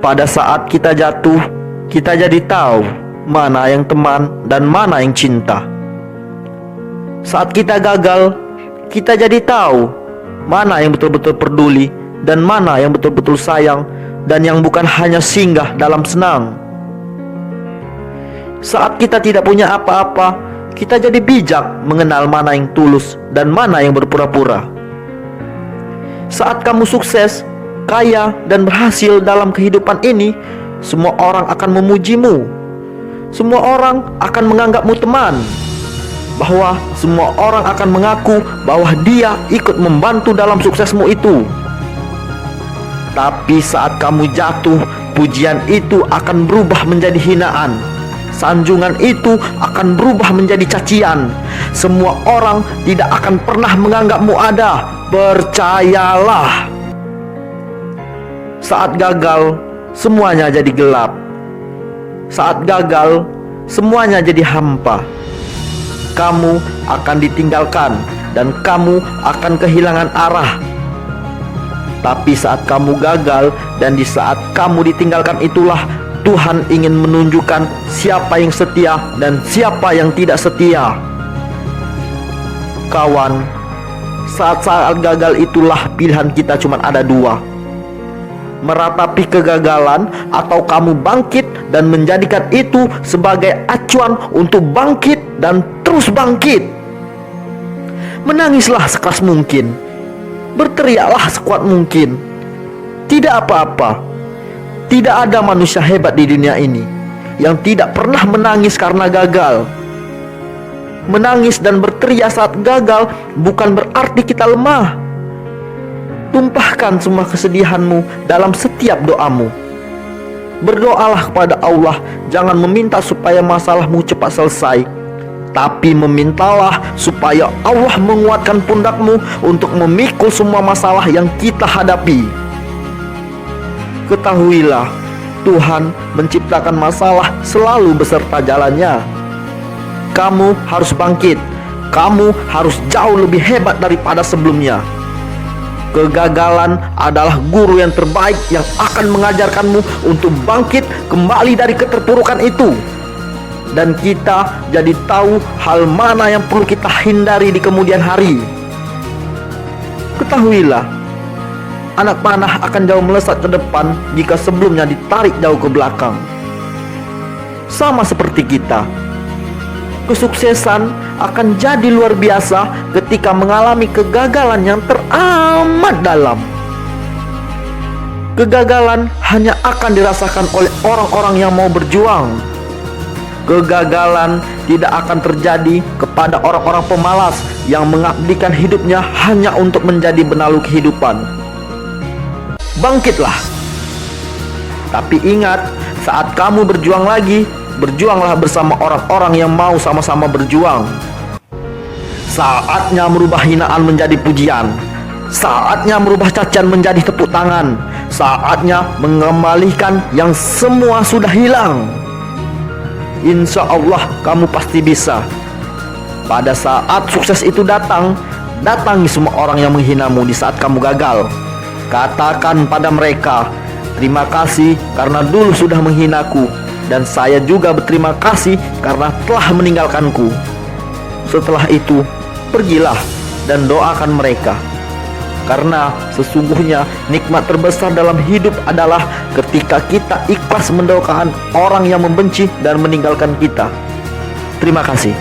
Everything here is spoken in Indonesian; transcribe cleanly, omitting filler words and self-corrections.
Pada saat kita jatuh, kita jadi tahu mana yang teman dan mana yang cinta. Saat kita gagal, kita jadi tahu mana yang betul-betul peduli dan mana yang betul-betul sayang dan yang bukan hanya singgah dalam senang. Saat kita tidak punya apa-apa, kita jadi bijak mengenal mana yang tulus dan mana yang berpura-pura. Saat kamu sukses, kaya, dan berhasil dalam kehidupan ini, semua orang akan memujimu. Semua orang akan menganggapmu teman. Bahwa semua orang akan mengaku bahwa dia ikut membantu dalam suksesmu itu. Tapi saat kamu jatuh, pujian itu akan berubah menjadi hinaan. Sanjungan itu akan berubah menjadi cacian. Semua orang tidak akan pernah menganggapmu ada. Percayalah. Saat gagal, semuanya jadi gelap. Saat gagal, semuanya jadi hampa. Kamu akan ditinggalkan dan kamu akan kehilangan arah. Tapi saat kamu gagal dan di saat kamu ditinggalkan itulah Tuhan ingin menunjukkan siapa yang setia dan siapa yang tidak setia. Kawan, saat gagal itulah pilihan kita cuma ada dua. Meratapi kegagalan atau kamu bangkit dan menjadikan itu sebagai acuan untuk bangkit dan terus bangkit. Menangislah sekeras mungkin, berteriaklah sekuat mungkin. Tidak apa-apa. Tidak ada manusia hebat di dunia ini yang tidak pernah menangis karena gagal. Menangis dan berteriak saat gagal bukan berarti kita lemah. Tumpahkan semua kesedihanmu dalam setiap doamu. Berdoalah kepada Allah, jangan meminta supaya masalahmu cepat selesai, tapi memintalah supaya Allah menguatkan pundakmu untuk memikul semua masalah yang kita hadapi. Ketahuilah, Tuhan menciptakan masalah selalu beserta jalannya. Kamu harus bangkit. Kamu harus jauh lebih hebat daripada sebelumnya. Kegagalan adalah guru yang terbaik yang akan mengajarkanmu untuk bangkit kembali dari keterpurukan itu. Dan kita jadi tahu hal mana yang perlu kita hindari di kemudian hari. Ketahuilah, anak panah akan jauh melesat ke depan jika sebelumnya ditarik jauh ke belakang. Sama seperti kita, kesuksesan akan jadi luar biasa ketika mengalami kegagalan yang teramat dalam. Kegagalan hanya akan dirasakan oleh orang-orang yang mau berjuang. Kegagalan tidak akan terjadi kepada orang-orang pemalas yang mengabdikan hidupnya hanya untuk menjadi benalu kehidupan. Bangkitlah. Tapi ingat, saat kamu berjuang lagi, berjuanglah bersama orang-orang yang mau sama-sama berjuang. Saatnya merubah hinaan menjadi pujian. Saatnya merubah cacian menjadi tepuk tangan. Saatnya mengembalikan yang semua sudah hilang. Insya Allah kamu pasti bisa. Pada saat sukses itu datang, datangi semua orang yang menghinamu di saat kamu gagal. Katakan pada mereka, terima kasih karena dulu sudah menghinaku, dan saya juga berterima kasih karena telah meninggalkanku. Setelah itu, pergilah dan doakan mereka. Karena sesungguhnya nikmat terbesar dalam hidup adalah ketika kita ikhlas mendoakan orang yang membenci dan meninggalkan kita. Terima kasih.